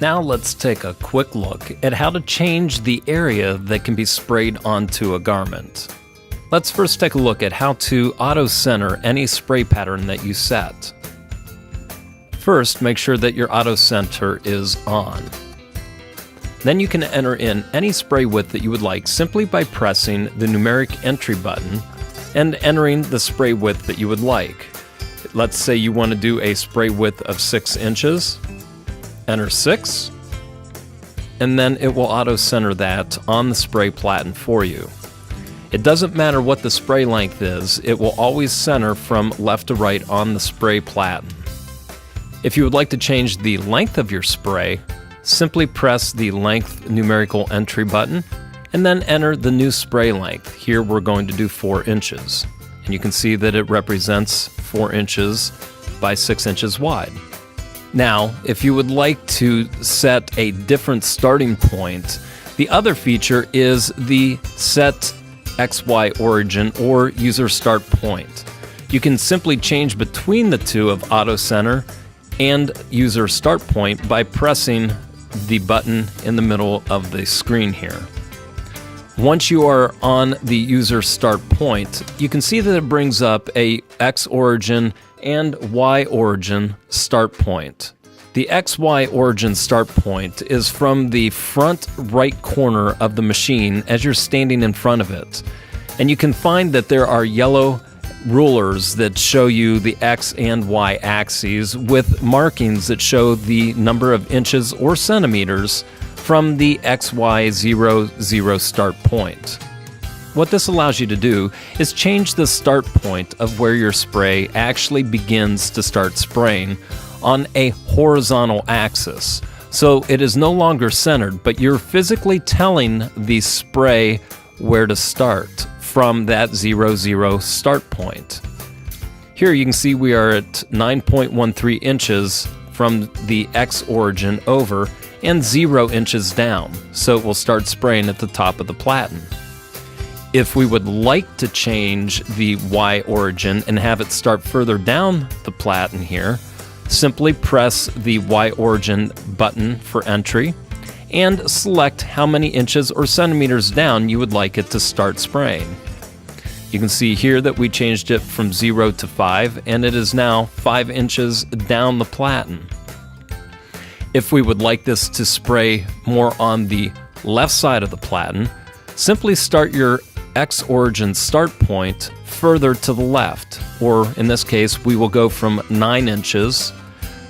Now let's take a quick look at how to change the area that can be sprayed onto a garment. Let's first take a look at how to auto-center any spray pattern that you set. First, make sure that your auto-center is on. Then you can enter in any spray width that you would like simply by pressing the numeric entry button and entering the spray width that you would like. Let's say you want to do a spray width of 6 inches. Enter 6, and then it will auto-center that on the spray platen for you. It doesn't matter what the spray length is, it will always center from left to right on the spray platen. If you would like to change the length of your spray, simply press the length numerical entry button and then enter the new spray length. Here we're going to do 4 inches. And you can see that it represents 4 inches by 6 inches wide. Now, if you would like to set a different starting point, the other feature is the SetXY Origin or User Start Point. You can simply change between the two of Auto Center and User Start Point by pressing the button in the middle of the screen here. Once you are on the User Start Point, you can see that it brings up a X Origin and Y Origin start point. The XY Origin start point is from the front right corner of the machine as you're standing in front of it. And you can find that there are yellow rulers that show you the X and Y axes with markings that show the number of inches or centimeters from the XY00 start point. What this allows you to do is change the start point of where your spray actually begins to start spraying on a horizontal axis. So it is no longer centered, but you're physically telling the spray where to start from that 00 start point. Here you can see we are at 9.13 inches from the X origin over and 0 inches down, so it will start spraying at the top of the platen. If we would like to change the Y origin and have it start further down the platen here, simply press the Y origin button for entry and select how many inches or centimeters down you would like it to start spraying. You can see here that we changed it from 0 to 5 and it is now 5 inches down the platen. If we would like this to spray more on the left side of the platen, simply start your X origin start point further to the left, or in this case we will go from 9 inches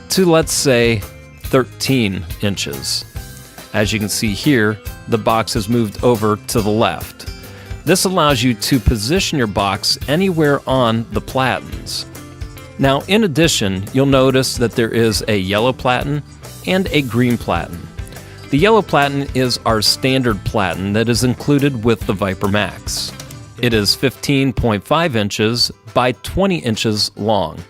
to, let's say, 13 inches. As you can see here, the box has moved over to the left. This allows you to position your box anywhere on the platens. Now, in addition, you'll notice that there is a yellow platen and a green platen. The yellow platen is our standard platen that is included with the Viper MAXX. It is 15.5 inches by 20 inches long.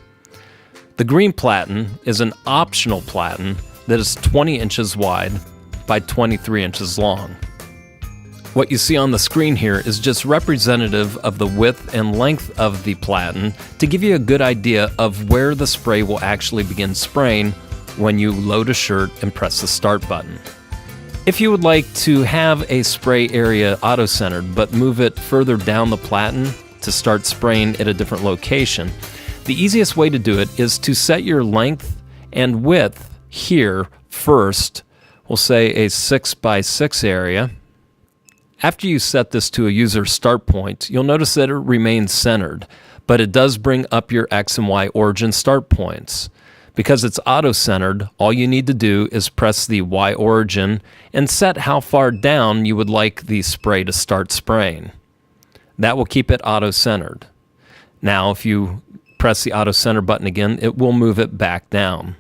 The green platen is an optional platen that is 20 inches wide by 23 inches long. What you see on the screen here is just representative of the width and length of the platen to give you a good idea of where the spray will actually begin spraying when you load a shirt and press the start button. If you would like to have a spray area auto-centered but move it further down the platen to start spraying at a different location, the easiest way to do it is to set your length and width here first. We'll say a 6 by 6 area. After you set this to a user start point, you'll notice that it remains centered, but it does bring up your X and Y origin start points. Because it's auto-centered, all you need to do is press the Y origin and set how far down you would like the spray to start spraying. That will keep it auto-centered. Now, if you press the auto-center button again, it will move it back down.